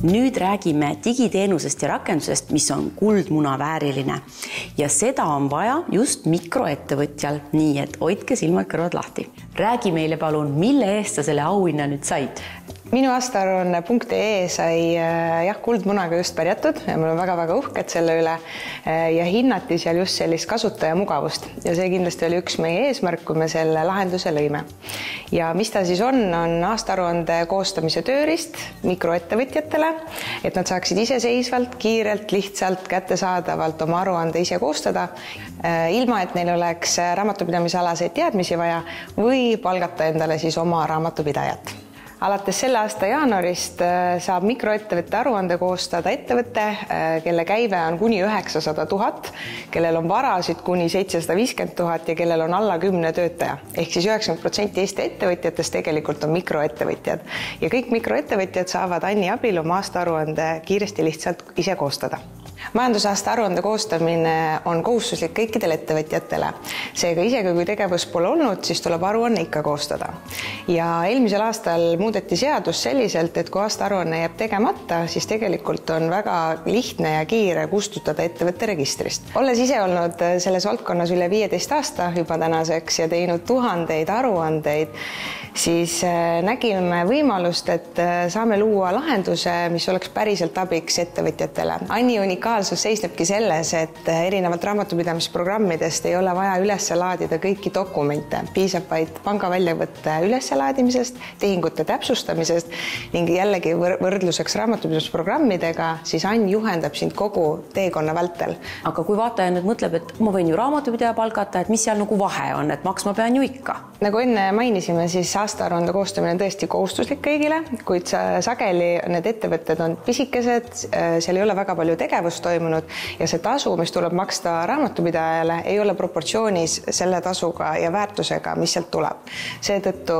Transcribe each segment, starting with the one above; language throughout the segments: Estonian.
Nüüd räägime digiteenusest ja rakendusest, mis on kuldmuna vääriline. Ja seda on vaja just mikroettevõtjal, nii et hoidke silmad kõrvad lahti. Räägi meile palun, mille eest sa selle auhinna nüüd said? Minu aastaaruanne.ee sai kuldmunaga just pärjatud ja me oleme väga-väga uhked selle üle ja hinnati seal just sellist kasutajamugavust ja see kindlasti oli üks meie eesmärk, kui me selle lahenduse lõime. Ja mis ta siis on aastaaruande koostamise tööriist mikroettevõtjatele, et nad saaksid iseseisvalt, kiirelt, lihtsalt, kättesaadavalt oma aruande ise koostada, ilma et neil oleks raamatupidamisalaseid teadmisi vaja või palgata endale siis oma raamatupidajat. Alates selle aasta jaanuarist saab mikroettevõtte aruande koostada ettevõte, kelle käive on kuni 900 000, kellel on varasid kuni 750 000 ja kellel on alla 10 töötaja. Ehk siis 90% Eesti ettevõtjatest tegelikult on mikroettevõtjad. Ja kõik mikroettevõtjad saavad Anni abil oma aastaaruande kiiresti lihtsalt ise koostada. Majandusaasta aruande koostamine on kohustuslik kõikidele ettevõtjatele. Seega isegi kui tegevus pole olnud, siis tuleb aruanne ikka koostada. Ja eelmisel aastal muudeti seadus selliselt, et kui aastaaruanne jääb tegemata, siis tegelikult on väga lihtne ja kiire kustutada ettevõtte registrist. Olles ise olnud selles valdkonnas üle 15 aasta juba tänaseks ja teinud tuhandeid aruandeid, siis nägime võimalust, et saame luua lahenduse, mis oleks päriselt abiks ettevõtjatele. Anni unikaalsus seisnebki selles, et erinevalt raamatupidamisprogrammidest ei ole vaja üles laadida kõiki dokumente. Piisab vaid pangaväljavõtte üleselaadimisest, tehingute täpsustamisest ning jällegi võrdluseks raamatupidamisprogrammidega, siis Ann juhendab sind kogu teekonna vältel. Aga kui vaataja nüüd mõtleb, et ma võin ju raamatupidaja palgata, et mis seal nagu vahe on, et maksma pean ju ikka? Nagu enne mainisime, siis aastaaruande koostamine on tõesti kohustuslik kõigile, kuid sageli need ettevõtted on pisikesed, seal ei ole väga palju tegevust toimunud ja see tasu, mis tuleb maksta raamatupidajale, ei ole proportsioonis selle tasuga ja väärtusega, mis sealt tuleb. Seetõttu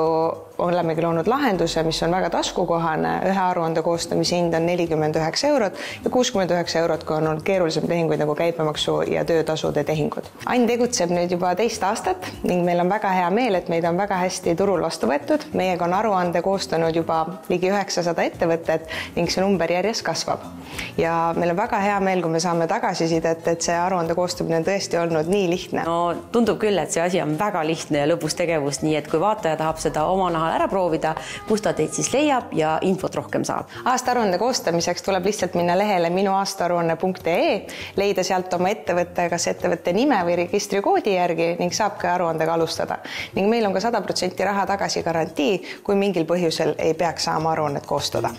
olemegi loonud lahenduse, mis on väga taskukohane. Ühe aruande koostamise hind on 49 eurot ja 69 eurot, kui on olnud keerulisem tehinguid nagu käibemaksu ja töötasude tehingud. Ann tegutseb nüüd juba teist aastat ning meil on väga hea meel, et meid on väga hästi turul vastu võetud. Meiega on aruande koostanud juba ligi 900 ettevõtet ning see number järjest kasvab. Ja meil on väga hea meel, kui me saame tagasisidet, et see aruande koostamine on tõesti olnud nii lihtne. No tundub küll, et see asi on väga lihtne ja lõbus tegevus, nii et kui vaataja tahab seda oma nahal ära proovida, kus ta teid siis leiab ja infot rohkem saab. Aastaaruande koostamiseks tuleb lihtsalt minna lehele minuaastaaruanne.ee, leida sealt oma ettevõtte, kas ettevõtte nime või registrikoodi järgi ning saab ka aruandega alustada. Ning meil on ka 100% raha tagasi garantii, kui mingil põhjusel ei peaks saama aruannet koostada.